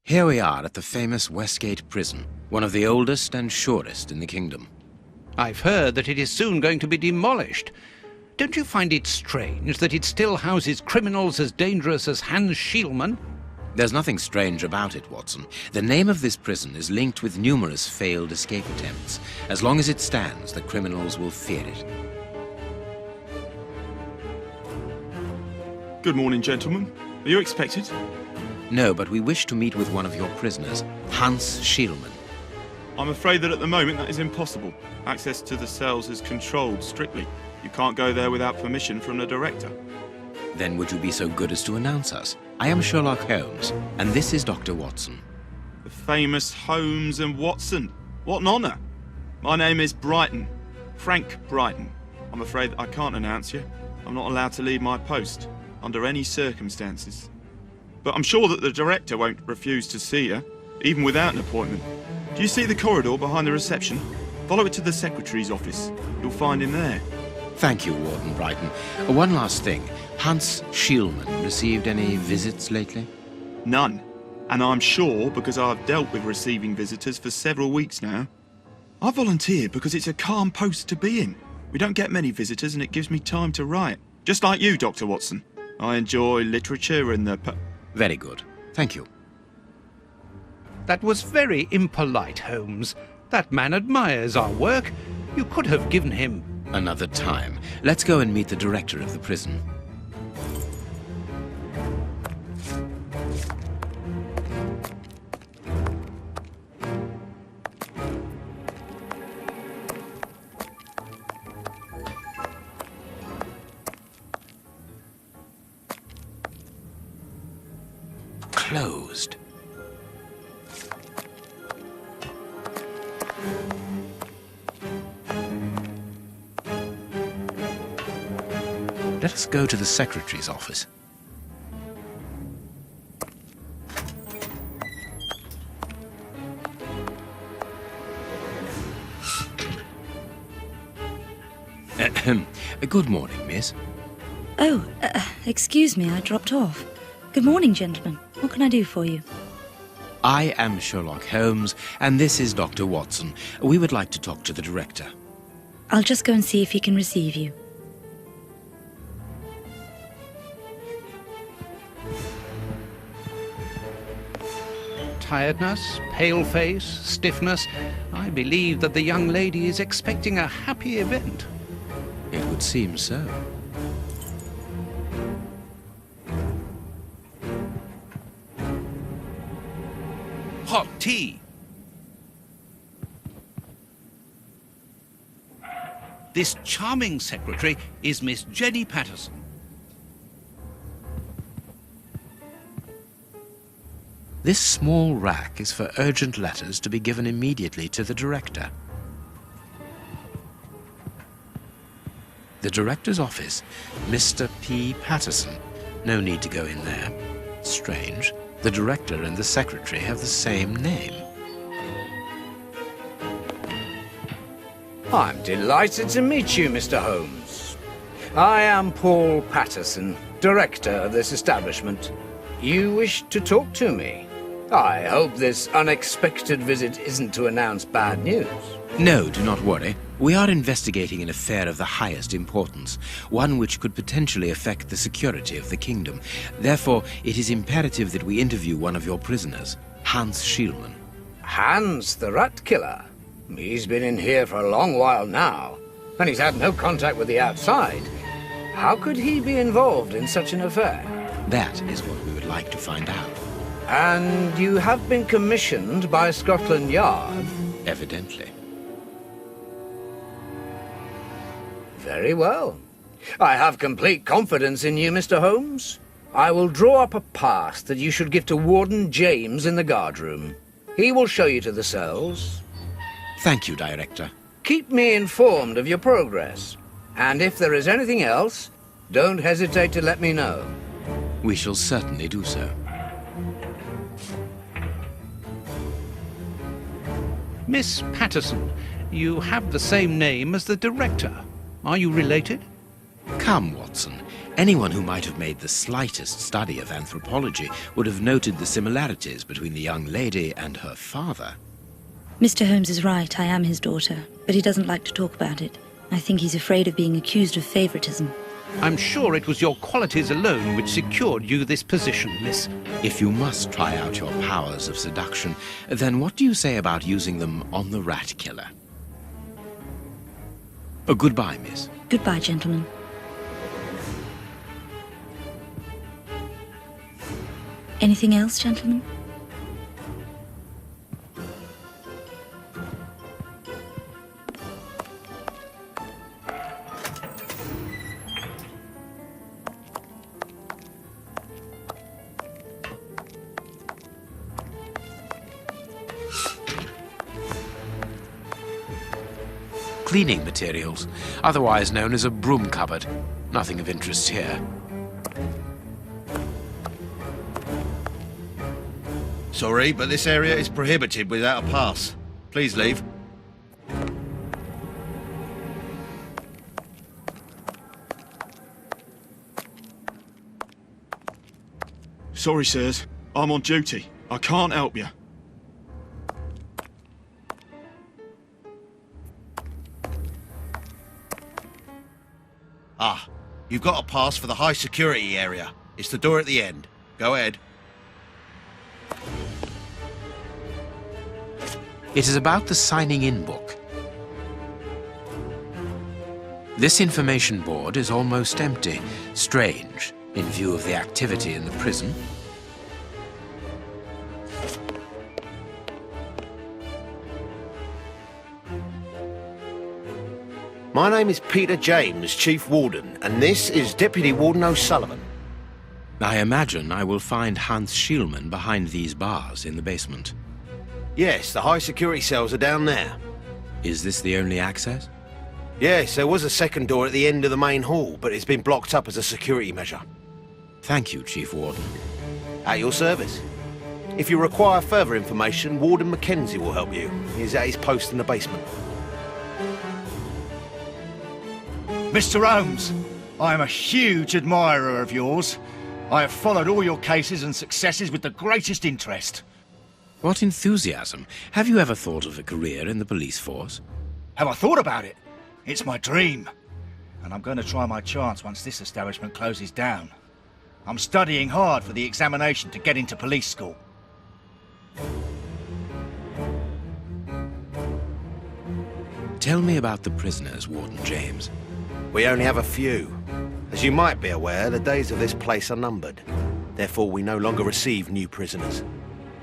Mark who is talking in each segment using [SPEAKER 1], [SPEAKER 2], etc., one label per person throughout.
[SPEAKER 1] Here we are at the famous Westgate prison, one of the oldest and surest in the kingdom.
[SPEAKER 2] I've heard that it is soon going to be demolished. Don't you find it strange that it still houses criminals as dangerous as Hans Schielmann?
[SPEAKER 1] There's nothing strange about it, Watson. The name of this prison is linked with numerous failed escape attempts. As long as it stands, the criminals will fear it.
[SPEAKER 3] Good morning, gentlemen. Are you expected?
[SPEAKER 1] No, but we wish to meet with one of your prisoners, Hans Schielmann.
[SPEAKER 3] I'm afraid that at the moment that is impossible. Access to the cells is controlled strictly. You can't go there without permission from the director.
[SPEAKER 1] Then would you be so good as to announce us? I am Sherlock Holmes, and this is Dr. Watson.
[SPEAKER 3] The famous Holmes and Watson. What an honour. My name is Brighton. Frank Brighton. I'm afraid I can't announce you. I'm not allowed to leave my post, under any circumstances. But I'm sure that the director won't refuse to see you, even without an appointment. Do you see the corridor behind the reception? Follow it to the secretary's office. You'll find him there.
[SPEAKER 1] Thank you, Warden Brighton. One last thing. Hans Schielmann received any visits lately?
[SPEAKER 3] None. And I'm sure because I've dealt with receiving visitors for several weeks now. I volunteered because it's a calm post to be in. We don't get many visitors and it gives me time to write. Just like you, Dr. Watson. I enjoy literature and the...
[SPEAKER 1] Very good. Thank you.
[SPEAKER 2] That was very impolite, Holmes. That man admires our work. You could have given him...
[SPEAKER 1] Another time. Let's go and meet the director of the prison. Closed. Let us go to the secretary's office. Good morning, miss.
[SPEAKER 4] Oh, excuse me, I dropped off. Good morning, gentlemen. What can I do for you?
[SPEAKER 1] I am Sherlock Holmes, and this is Dr. Watson. We would like to talk to the director.
[SPEAKER 4] I'll just go and see if he can receive you.
[SPEAKER 2] Tiredness, pale face, stiffness. I believe that the young lady is expecting a happy event.
[SPEAKER 1] It would seem so.
[SPEAKER 2] Hot tea. This charming secretary is Miss Jenny Patterson.
[SPEAKER 1] This small rack is for urgent letters to be given immediately to the director. The director's office, Mr. P. Patterson. No need to go in there. Strange. The director and the secretary have the same name.
[SPEAKER 5] I'm delighted to meet you, Mr. Holmes. I am Paul Patterson, director of this establishment. You wish to talk to me? I hope this unexpected visit isn't to announce bad news.
[SPEAKER 1] No, do not worry. We are investigating an affair of the highest importance, one which could potentially affect the security of the kingdom. Therefore, it is imperative that we interview one of your prisoners, Hans Schielmann.
[SPEAKER 5] Hans, the rat killer? He's been in here for a long while now, and he's had no contact with the outside. How could he be involved in such an affair?
[SPEAKER 1] That is what we would like to find out.
[SPEAKER 5] And you have been commissioned by Scotland Yard?
[SPEAKER 1] Evidently.
[SPEAKER 5] Very well. I have complete confidence in you, Mr. Holmes. I will draw up a pass that you should give to Warden James in the guardroom. He will show you to the cells.
[SPEAKER 1] Thank you, Director.
[SPEAKER 5] Keep me informed of your progress. And if there is anything else, don't hesitate to let me know.
[SPEAKER 1] We shall certainly do so.
[SPEAKER 2] Miss Patterson, you have the same name as the director. Are you related?
[SPEAKER 1] Come, Watson. Anyone who might have made the slightest study of anthropology would have noted the similarities between the young lady and her father.
[SPEAKER 4] Mr. Holmes is right, I am his daughter, but he doesn't like to talk about it. I think he's afraid of being accused of favoritism.
[SPEAKER 2] I'm sure it was your qualities alone which secured you this position, miss.
[SPEAKER 1] If you must try out your powers of seduction, then what do you say about using them on the rat killer? Goodbye, miss.
[SPEAKER 4] Goodbye, gentlemen. Anything else, gentlemen?
[SPEAKER 1] Cleaning materials, otherwise known as a broom cupboard. Nothing of interest here.
[SPEAKER 6] Sorry, but this area is prohibited without a pass. Please leave.
[SPEAKER 3] Sorry, sirs. I'm on duty. I can't help you.
[SPEAKER 6] Ah, you've got a pass for the high security area. It's the door at the end. Go ahead.
[SPEAKER 1] It is about the signing-in book. This information board is almost empty. Strange, in view of the activity in the prison.
[SPEAKER 6] My name is Peter James, Chief Warden, and this is Deputy Warden O'Sullivan.
[SPEAKER 1] I imagine I will find Hans Schielmann behind these bars in the basement.
[SPEAKER 6] Yes, the high security cells are down there.
[SPEAKER 1] Is this the only access?
[SPEAKER 6] Yes, there was a second door at the end of the main hall, but it's been blocked up as a security measure.
[SPEAKER 1] Thank you, Chief Warden.
[SPEAKER 6] At your service. If you require further information, Warden Mackenzie will help you. He's at his post in the basement.
[SPEAKER 7] Mr. Holmes, I am a huge admirer of yours. I have followed all your cases and successes with the greatest interest.
[SPEAKER 1] What enthusiasm! Have you ever thought of a career in the police force?
[SPEAKER 7] Have I thought about it? It's my dream. And I'm going to try my chance once this establishment closes down. I'm studying hard for the examination to get into police school.
[SPEAKER 1] Tell me about the prisoners, Warden James.
[SPEAKER 6] We only have a few. As you might be aware, the days of this place are numbered. Therefore, we no longer receive new prisoners.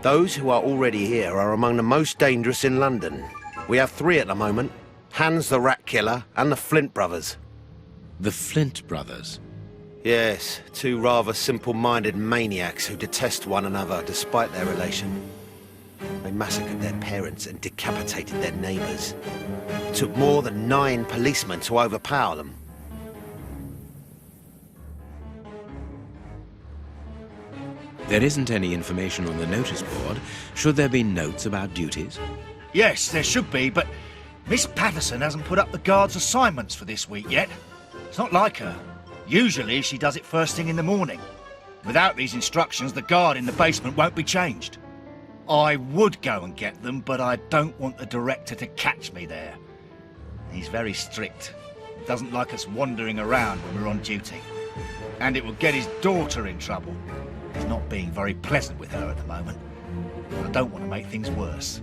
[SPEAKER 6] Those who are already here are among the most dangerous in London. We have 3 at the moment. Hans the Rat Killer and the Flint Brothers.
[SPEAKER 1] The Flint Brothers?
[SPEAKER 6] Yes, 2 rather simple-minded maniacs who detest one another despite their relation. They massacred their parents and decapitated their neighbours. It took more than 9 policemen to overpower them.
[SPEAKER 1] There isn't any information on the notice board. Should there be notes about duties?
[SPEAKER 7] Yes, there should be, but Miss Patterson hasn't put up the guard's assignments for this week yet. It's not like her. Usually she does it first thing in the morning. Without these instructions, the guard in the basement won't be changed. I would go and get them, but I don't want the director to catch me there. He's very strict. Doesn't like us wandering around when we're on duty. And it will get his daughter in trouble. He's not being very pleasant with her at the moment. I don't want to make things worse.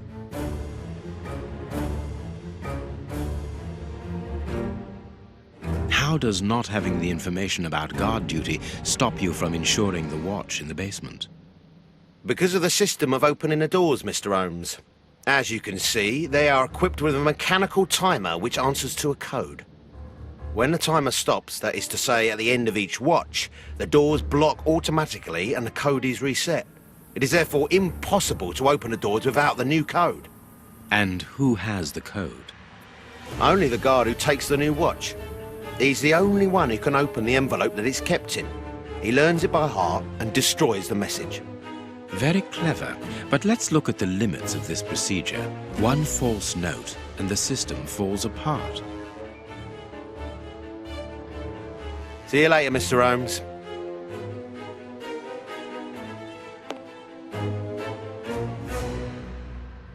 [SPEAKER 1] How does not having the information about guard duty stop you from ensuring the watch in the basement?
[SPEAKER 6] Because of the system of opening the doors, Mr. Holmes. As you can see, they are equipped with a mechanical timer which answers to a code. When the timer stops, that is to say at the end of each watch, the doors block automatically and the code is reset. It is therefore impossible to open the doors without the new code.
[SPEAKER 1] And who has the code?
[SPEAKER 6] Only the guard who takes the new watch. He's the only one who can open the envelope that it's kept in. He learns it by heart and destroys the message.
[SPEAKER 1] Very clever, but let's look at the limits of this procedure. One false note and the system falls apart.
[SPEAKER 6] See you later, Mr. Holmes.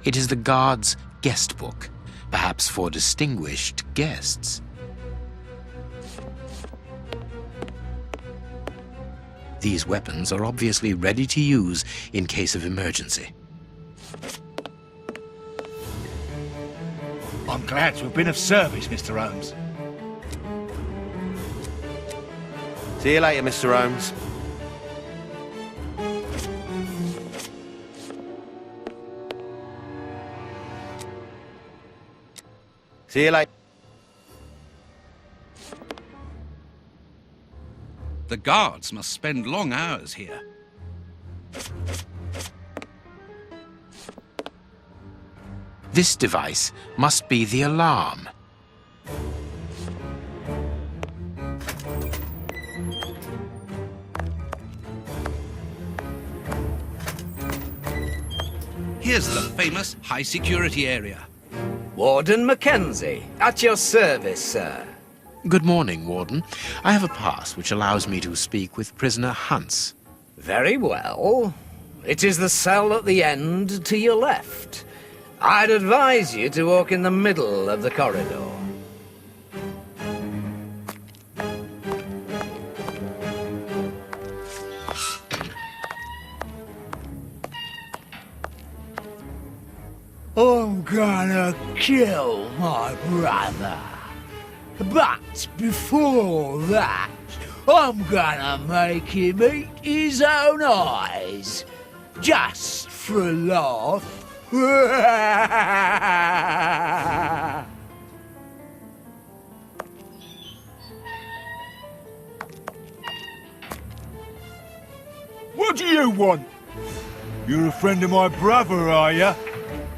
[SPEAKER 1] It is the guard's guest book, perhaps for distinguished guests. These weapons are obviously ready to use in case of emergency.
[SPEAKER 7] I'm glad to have been of service, Mr. Holmes.
[SPEAKER 6] See you later, Mr. Holmes. See you later.
[SPEAKER 2] The guards must spend long hours here.
[SPEAKER 1] This device must be the alarm.
[SPEAKER 2] Here's the famous high-security area.
[SPEAKER 5] Warden Mackenzie, at your service, sir.
[SPEAKER 1] Good morning, Warden. I have a pass which allows me to speak with prisoner Hans.
[SPEAKER 5] Very well. It is the cell at the end to your left. I'd advise you to walk in the middle of the corridor.
[SPEAKER 8] I'm gonna kill my brother. But before that, I'm gonna make him eat his own eyes. Just for a laugh.
[SPEAKER 7] What do you want? You're a friend of my brother, are you?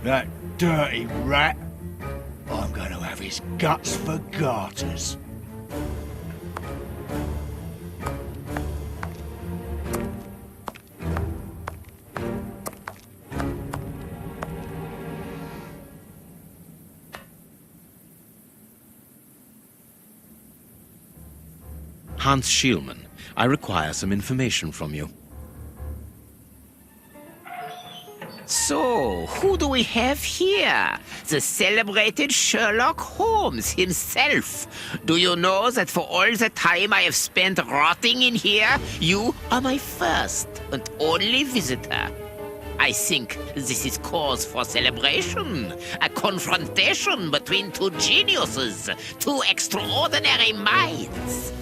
[SPEAKER 7] That dirty rat. I'm going to have his guts for garters.
[SPEAKER 1] Hans Schielmann, I require some information from you.
[SPEAKER 9] So, who do we have here? The celebrated Sherlock Holmes himself. Do you know that for all the time I have spent rotting in here, you are my first and only visitor? I think this is cause for celebration. A confrontation between two geniuses, two extraordinary minds.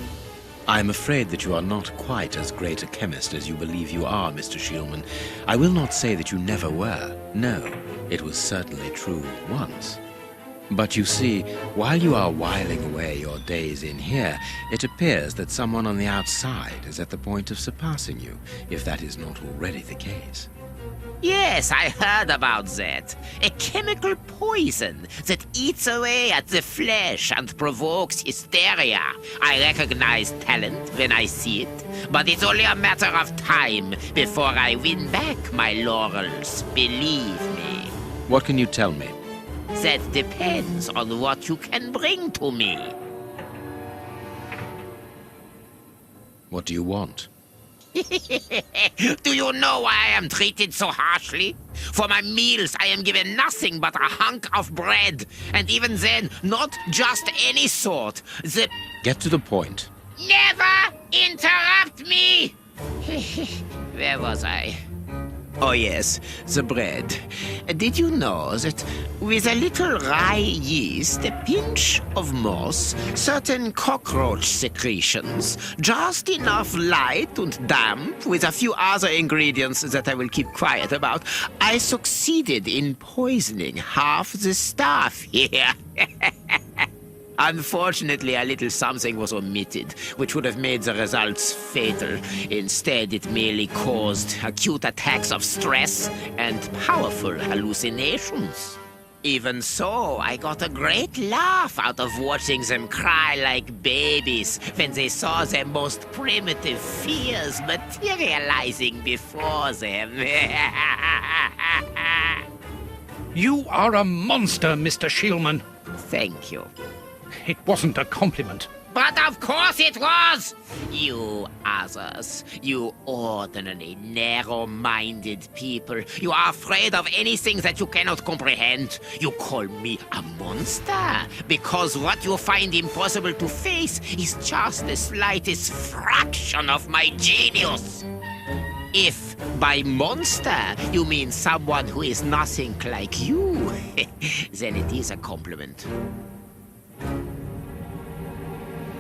[SPEAKER 1] I am afraid that you are not quite as great a chemist as you believe you are, Mr. Schielmann. I will not say that you never were. No, it was certainly true once. But you see, while you are whiling away your days in here, it appears that someone on the outside is at the point of surpassing you, if that is not already the case.
[SPEAKER 9] Yes, I heard about that. A chemical poison that eats away at the flesh and provokes hysteria. I recognize talent when I see it, but it's only a matter of time before I win back my laurels, believe me.
[SPEAKER 1] What can you tell me?
[SPEAKER 9] That depends on what you can bring to me.
[SPEAKER 1] What do you want?
[SPEAKER 9] Do you know why I am treated so harshly? For my meals, I am given nothing but a hunk of bread. And even then, not just any sort.
[SPEAKER 1] Get to the point.
[SPEAKER 9] Never interrupt me! Where was I? Oh yes, the bread. Did you know that with a little rye yeast, a pinch of moss, certain cockroach secretions, just enough light and damp, with a few other ingredients that I will keep quiet about, I succeeded in poisoning half the staff here. Unfortunately, a little something was omitted, which would have made the results fatal. Instead, it merely caused acute attacks of stress and powerful hallucinations. Even so, I got a great laugh out of watching them cry like babies when they saw their most primitive fears materializing before them.
[SPEAKER 2] You are a monster, Mr. Schielmann.
[SPEAKER 9] Thank you.
[SPEAKER 2] It wasn't a compliment.
[SPEAKER 9] But of course it was! You others, you ordinary, narrow-minded people, you are afraid of anything that you cannot comprehend. You call me a monster because what you find impossible to face is just the slightest fraction of my genius. If by monster you mean someone who is nothing like you, then it is a compliment.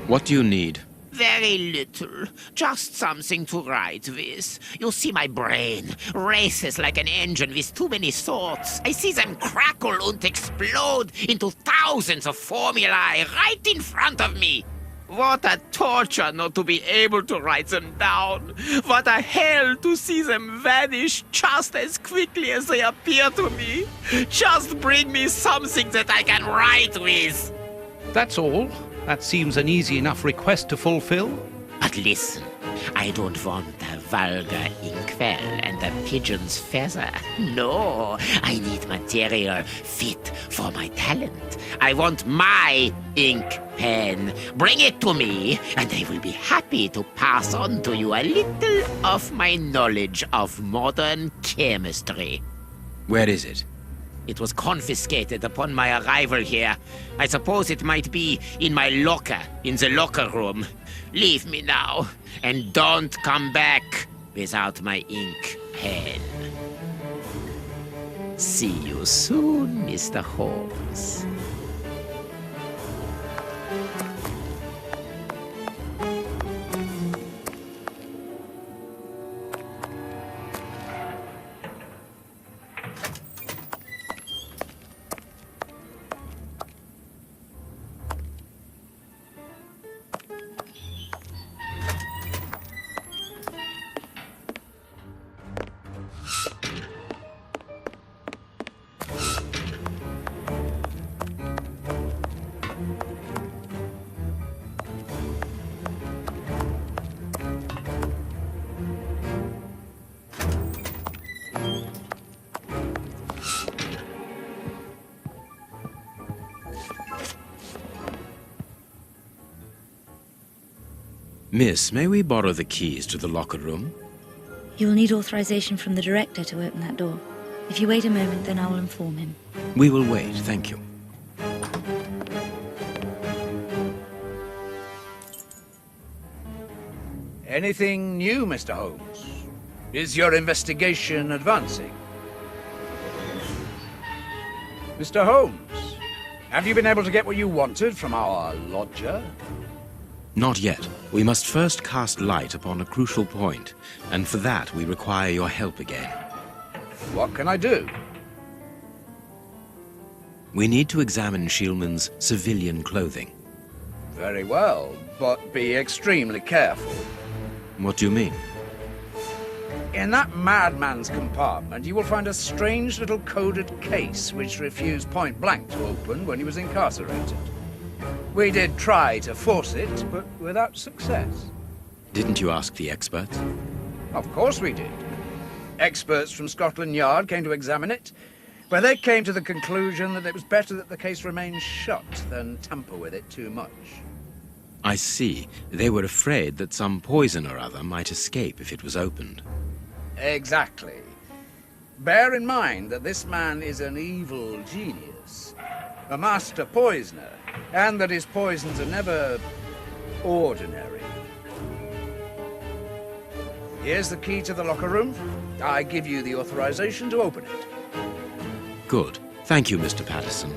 [SPEAKER 1] What do you need?
[SPEAKER 9] Very little. Just something to write with. You see, my brain races like an engine with too many thoughts. I see them crackle and explode into thousands of formulae right in front of me. What a torture not to be able to write them down. What a hell to see them vanish just as quickly as they appear to me. Just bring me something that I can write with.
[SPEAKER 2] That's all. That seems an easy enough request to fulfill.
[SPEAKER 9] But listen, I don't want a vulgar inkwell and a pigeon's feather. No, I need material fit for my talent. I want my ink pen. Bring it to me, and I will be happy to pass on to you a little of my knowledge of modern chemistry.
[SPEAKER 1] Where is it?
[SPEAKER 9] It was confiscated upon my arrival here. I suppose it might be in my locker, in the locker room. Leave me now, and don't come back without my ink pen. See you soon, Mr. Holmes.
[SPEAKER 1] Miss, may we borrow the keys to the locker room?
[SPEAKER 4] You will need authorization from the director to open that door. If you wait a moment, then I will inform him.
[SPEAKER 1] We will wait, thank you.
[SPEAKER 5] Anything new, Mr. Holmes? Is your investigation advancing? Mr. Holmes, have you been able to get what you wanted from our lodger?
[SPEAKER 1] Not yet. We must first cast light upon a crucial point, and for that we require your help again.
[SPEAKER 5] What can I do?
[SPEAKER 1] We need to examine Shieldman's civilian clothing.
[SPEAKER 5] Very well, but be extremely careful.
[SPEAKER 1] What do you mean?
[SPEAKER 5] In that madman's compartment, you will find a strange little coded case which refused point blank to open when he was incarcerated. We did try to force it, but without success.
[SPEAKER 1] Didn't you ask the experts?
[SPEAKER 5] Of course we did. Experts from Scotland Yard came to examine it, but they came to the conclusion that it was better that the case remain shut than tamper with it too much.
[SPEAKER 1] I see. They were afraid that some poison or other might escape if it was opened.
[SPEAKER 5] Exactly. Bear in mind that this man is an evil genius, a master poisoner, and that his poisons are never ordinary. Here's the key to the locker room. I give you the authorization to open it.
[SPEAKER 1] Good. Thank you, Mr. Patterson.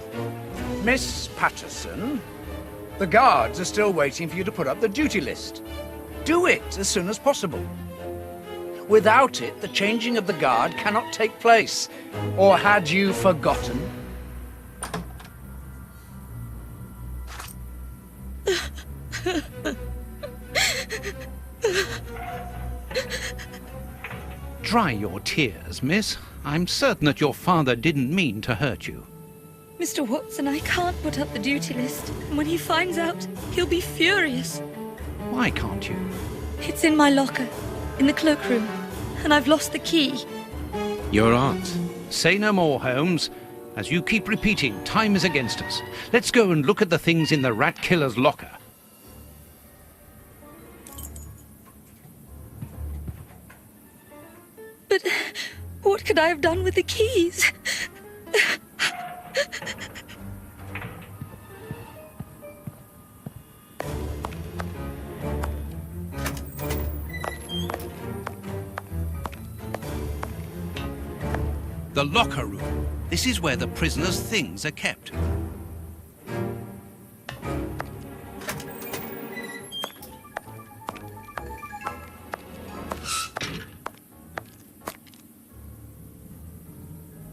[SPEAKER 5] Miss Patterson, the guards are still waiting for you to put up the duty list. Do it as soon as possible. Without it, the changing of the guard cannot take place. Or had you forgotten?
[SPEAKER 2] Dry your tears, miss. I'm certain that your father didn't mean to hurt you.
[SPEAKER 4] Mr. Watson, I can't put up the duty list. And when he finds out, he'll be furious.
[SPEAKER 2] Why can't you?
[SPEAKER 4] It's in my locker, in the cloakroom, and I've lost the key.
[SPEAKER 1] Your aunt.
[SPEAKER 2] Say no more, Holmes. As you keep repeating, time is against us. Let's go and look at the things in the rat killer's locker.
[SPEAKER 4] could I have done with the keys?
[SPEAKER 2] The locker room. This is where the prisoner's things are kept.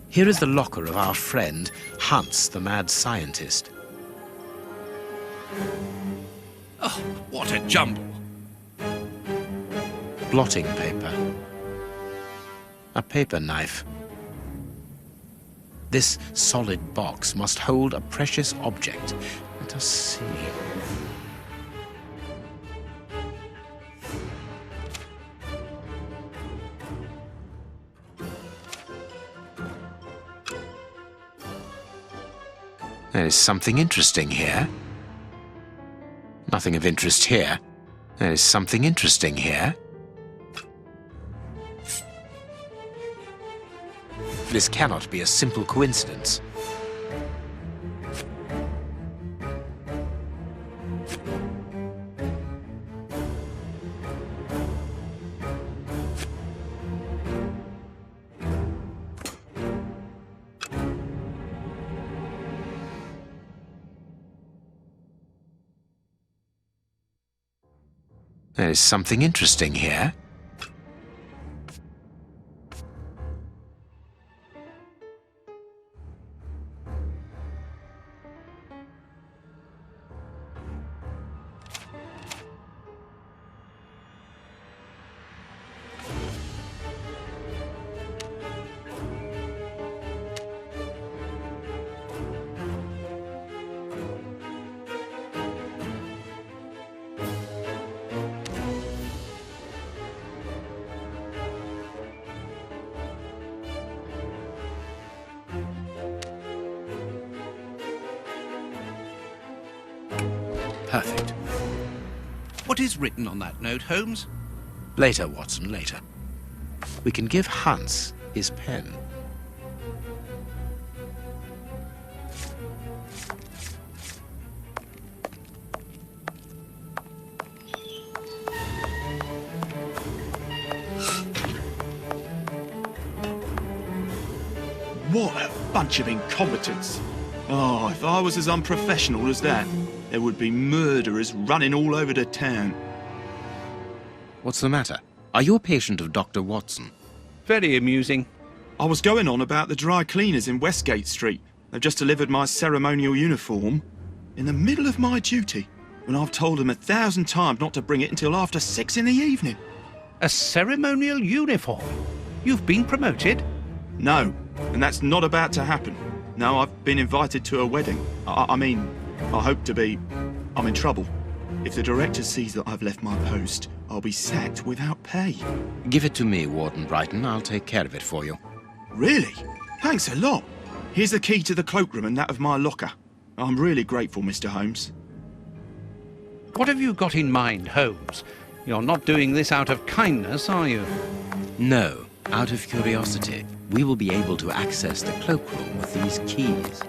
[SPEAKER 1] Here is the locker of our friend, Hans, the mad scientist.
[SPEAKER 2] Oh, what a jumble.
[SPEAKER 1] Blotting paper. A paper knife. This solid box must hold a precious object. Let us see. There is something interesting here. Nothing of interest here. There is something interesting here. This cannot be a simple coincidence. There is something interesting here. Perfect.
[SPEAKER 2] What is written on that note, Holmes?
[SPEAKER 1] Later, Watson, later. We can give Hans his pen.
[SPEAKER 3] What a bunch of incompetents. Oh, if I was as unprofessional as that, there would be murderers running all over the town.
[SPEAKER 1] What's the matter? Are you a patient of Dr. Watson?
[SPEAKER 2] Very amusing.
[SPEAKER 3] I was going on about the dry cleaners in Westgate Street. They've just delivered my ceremonial uniform in the middle of my duty, when I've told them 1,000 times not to bring it until after 6 in the evening.
[SPEAKER 2] A ceremonial uniform? You've been promoted?
[SPEAKER 3] No, and that's not about to happen. No, I've been invited to a wedding. I mean, I hope to be. I'm in trouble. If the director sees that I've left my post, I'll be sacked without pay.
[SPEAKER 1] Give it to me, Warden Brighton. I'll take care of it for you.
[SPEAKER 3] Really? Thanks a lot. Here's the key to the cloakroom and that of my locker. I'm really grateful, Mr. Holmes.
[SPEAKER 2] What have you got in mind, Holmes? You're not doing this out of kindness, are you?
[SPEAKER 1] No, out of curiosity. We will be able to access the cloakroom with these keys.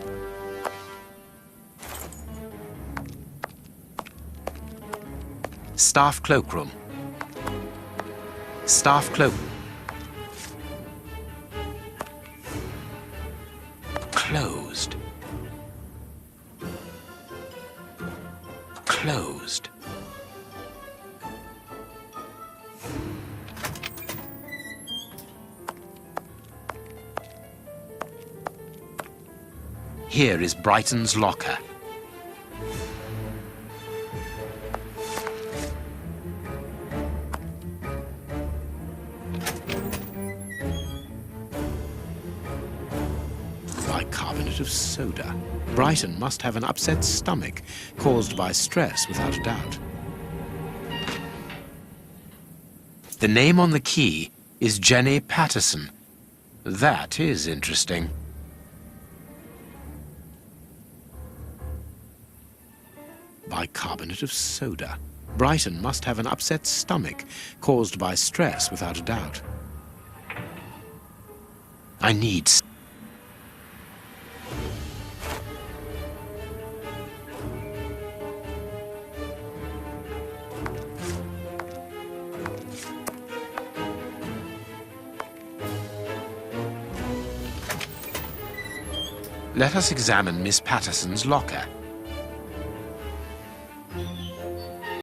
[SPEAKER 1] Staff cloakroom. Staff cloakroom. Closed. Closed. Here is Brighton's locker. Bicarbonate of soda. Brighton must have an upset stomach caused by stress, without a doubt. The name on the key is Jenny Patterson. That is interesting. Bicarbonate of soda. Brighton must have an upset stomach caused by stress, without a doubt. I need... Let us examine Miss Patterson's locker.